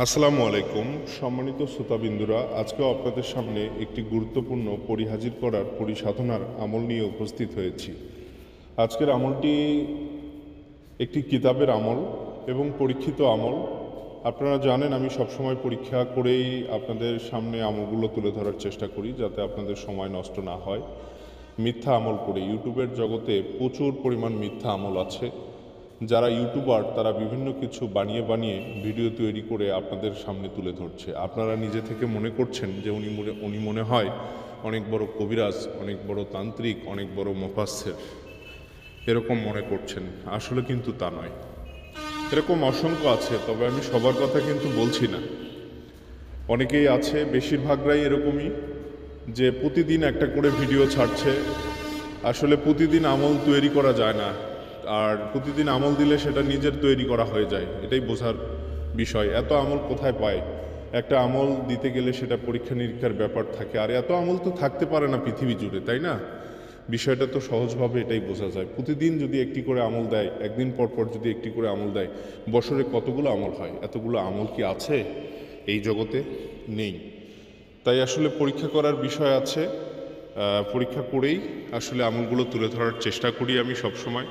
আসসালামু আলাইকুম সম্মানিত শ্রোতাবিন্দুরা, আজকেও আপনাদের সামনে একটি গুরুত্বপূর্ণ পরিহাজির করার পরিসাধনার আমল নিয়ে উপস্থিত হয়েছি। আজকের আমলটি একটি কিতাবের আমল এবং পরীক্ষিত আমল। আপনারা জানেন আমি সবসময় পরীক্ষা করেই আপনাদের সামনে আমলগুলো তুলে ধরার চেষ্টা করি, যাতে আপনাদের সময় নষ্ট না হয়। মিথ্যা আমল করে ইউটিউবের জগতে প্রচুর পরিমাণ মিথ্যা আমল আছে। যারা ইউটিউবার তারা বিভিন্ন কিছু বানিয়ে বানিয়ে ভিডিও তৈরি করে আপনাদের সামনে তুলে ধরছে। আপনারা নিজে থেকে মনে করছেন যে উনি মনে হয় অনেক বড় কবিরাজ, অনেক বড় তান্ত্রিক, অনেক বড় মুফাসসির, এরকম মনে করছেন। আসলে কিন্তু তা নয়। এরকম অসংখ্য আছে, তবে আমি সবার কথা কিন্তু বলছি না। অনেকেই আছে, বেশিরভাগরাই এরকমই, যে প্রতিদিন একটা করে ভিডিও ছাড়ছে। আসলে প্রতিদিন আমল তৈরি করা যায় না, আর প্রতিদিন আমল দিলে সেটা নিজের তৈরি করা হয়ে যায়, এটাই বোঝার বিষয়। এত আমল কোথায় পায়? একটা আমল দিতে গেলে সেটা পরীক্ষা নিরীক্ষার ব্যাপার থাকে, আর এত আমল তো থাকতে পারে না পৃথিবী জুড়ে, তাই না? বিষয়টা তো সহজভাবে এটাই বোঝা যায়। প্রতিদিন যদি একটি করে আমল দেয়, একদিন পর পর যদি একটি করে আমল দেয়, বছরে কতগুলো আমল হয়? এতগুলো আমল কি আছে এই জগতে? নেই। তাই আসলে পরীক্ষা করার বিষয় আছে। পরীক্ষা করেই আসলে আমলগুলো তুলে ধরার চেষ্টা করি আমি সবসময়।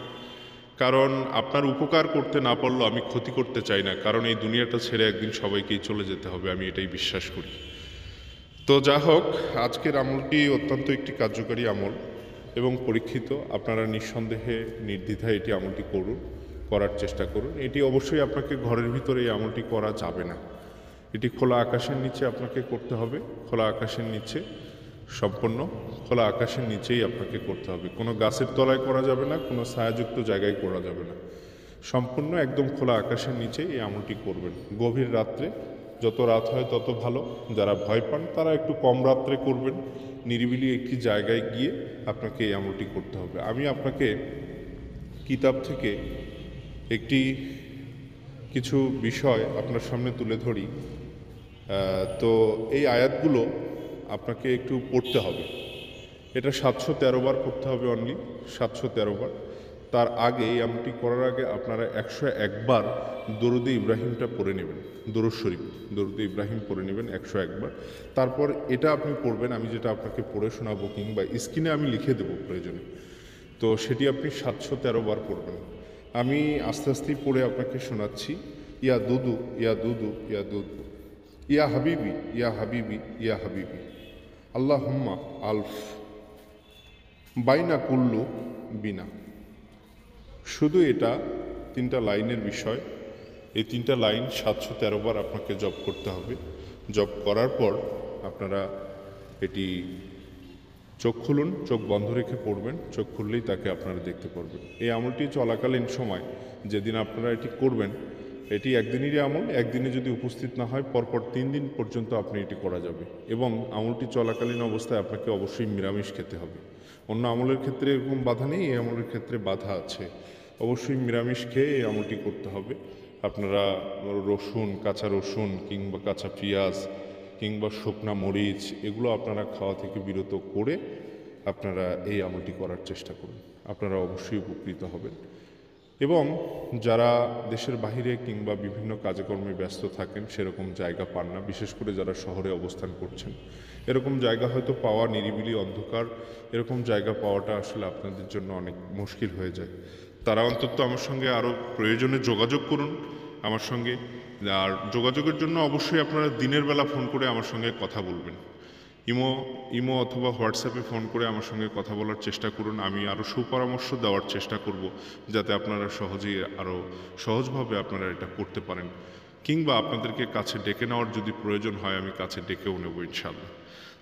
কারণ আপনার উপকার করতে না পারলেও আমি ক্ষতি করতে চাই না, কারণ এই দুনিয়াটা ছেড়ে একদিন সবাইকেই চলে যেতে হবে, আমি এটাই বিশ্বাস করি। তো যা হোক, আজকের আমলটি অত্যন্ত একটি কার্যকারী আমল এবং পরীক্ষিত। আপনারা নিঃসন্দেহে নির্দ্বিধায় এটি আমলটি করার চেষ্টা করুন। এটি অবশ্যই আপনাকে ঘরের ভিতরে এই আমলটি করা যাবে না। এটি খোলা আকাশের নিচে আপনাকে করতে হবে। খোলা আকাশের নিচে, সম্পূর্ণ খোলা আকাশের নিচেই আপনাকে করতে হবে। কোনো গাছের তলায় করা যাবে না, কোনো ছায়াযুক্ত জায়গায় করা যাবে না। সম্পূর্ণ একদম খোলা আকাশের নিচেই এই আমলটি করবেন। গভীর রাত্রে, যত রাত হয় তত ভালো। যারা ভয় পান তারা একটু কম রাত্রে করবেন। নিরিবিলি একটি জায়গায় গিয়ে আপনাকে এই আমলটি করতে হবে। আমি আপনাকে কিতাব থেকে একটি কিছু বিষয় আপনার সামনে তুলে ধরি। তো এই আয়াতগুলো আপনাকে একটু পড়তে হবে। এটা 713 বার পড়তে হবে, অনলি 713 বার। তার আগে, এই আমলটি করার আগে আপনারা 101 বার দরুদে ইব্রাহিমটা পড়ে নেবেন। দরুদ শরীফ, দরুদে ইব্রাহিম পড়ে নেবেন 101 বার। তারপর এটা আপনি পড়বেন, আমি যেটা আপনাকে পড়ে শোনাবো, কিংবা স্ক্রিনে আমি লিখে দেবো প্রয়োজনে। তো সেটি আপনি 713 বার পড়বেন। আমি আস্তে আস্তেই পড়ে আপনাকে শোনাচ্ছি। ইয়া দুদু, ইয়া দুদু, ইয়া দুদু, ইয়া হাবিবি, ইয়া হাবিবি, ইয়া হাবিবি, আল্লাহুম্মা আলফ, বাইনা কুল্লু বিনা। শুধু এটা 3টা লাইনের বিষয়। এই 3টা লাইন 713 বার আপনাকে জপ করতে হবে। জপ করার পর আপনারা এটি চোখ খুলুন, চোখ বন্ধ রেখে পড়বেন। চোখ খুললেই তাকে আপনারা দেখতে পারবেন। এই আমলটি চলাকালীন সময়, যেদিন আপনারা এটি করবেন, এটি একদিনেরই আমল। একদিনে যদি উপস্থিত না হয়, পরপর 3 দিন পর্যন্ত আপনি এটি করা যাবে। এবং আমলটি চলাকালীন অবস্থায় আপনাকে অবশ্যই নিরামিষ খেতে হবে। অন্য আমলের ক্ষেত্রে এরকম বাধা নেই, এই আমলের ক্ষেত্রে বাধা আছে। অবশ্যই নিরামিষ খেয়ে এই আমলটি করতে হবে। আপনারা রসুন, কাঁচা রসুন কিংবা কাঁচা পেঁয়াজ কিংবা শুকনা মরিচ, এগুলো আপনারা খাওয়া থেকে বিরত করে আপনারা এই আমলটি করার চেষ্টা করুন। আপনারা অবশ্যই উপকৃত হবেন। এবং যারা দেশের বাইরে কিংবা বিভিন্ন কাজকর্মে ব্যস্ত থাকেন, সেরকম জায়গা পান না, বিশেষ করে যারা শহরে অবস্থান করছেন, এরকম জায়গা হয়তো পাওয়া, নিরিবিলি অন্ধকার, এরকম জায়গা পাওয়াটা আসলে আপনাদের জন্য অনেক মুশকিল হয়ে যায়। তারা অন্তত আমার সঙ্গে আরও প্রয়োজনে যোগাযোগ করুন আমার সঙ্গে। আর যোগাযোগের জন্য অবশ্যই আপনারা দিনের বেলা ফোন করে আমার সঙ্গে কথা বলবেন। ইমো অথবা হোয়াটসঅ্যাপে ফোন করে আমার সঙ্গে কথা বলার চেষ্টা করুন। আমি আরও সুপরামর্শ দেওয়ার চেষ্টা করব, যাতে আপনারা সহজেই আরও সহজভাবে আপনারা এটা করতে পারেন। কিংবা আপনাদেরকে কাছে ডেকে নেওয়ার যদি প্রয়োজন হয়, আমি কাছে ডেকেও নেব ইনশাআল্লাহ।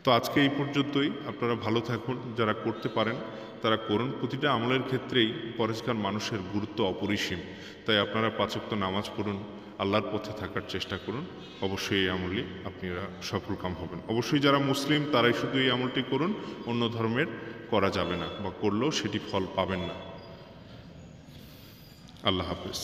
তো আজকে এই পর্যন্তই। আপনারা ভালো থাকুন। যারা করতে পারেন তারা করুন। প্রতিটা আমলের ক্ষেত্রেই পরেজগার মানুষের গুরুত্ব অপরিসীম। তাই আপনারা 5 ওয়াক্ত নামাজ পড়ুন, আল্লাহর পথে থাকার চেষ্টা করুন। অবশ্যই এই আমলে আপনারা সফলকাম হবেন। অবশ্যই যারা মুসলিম তারাই শুধু এই আমলটি করুন, অন্য ধর্মের করা যাবে না, বা করলেও সেটি ফল পাবেন না। আল্লাহ হাফেজ।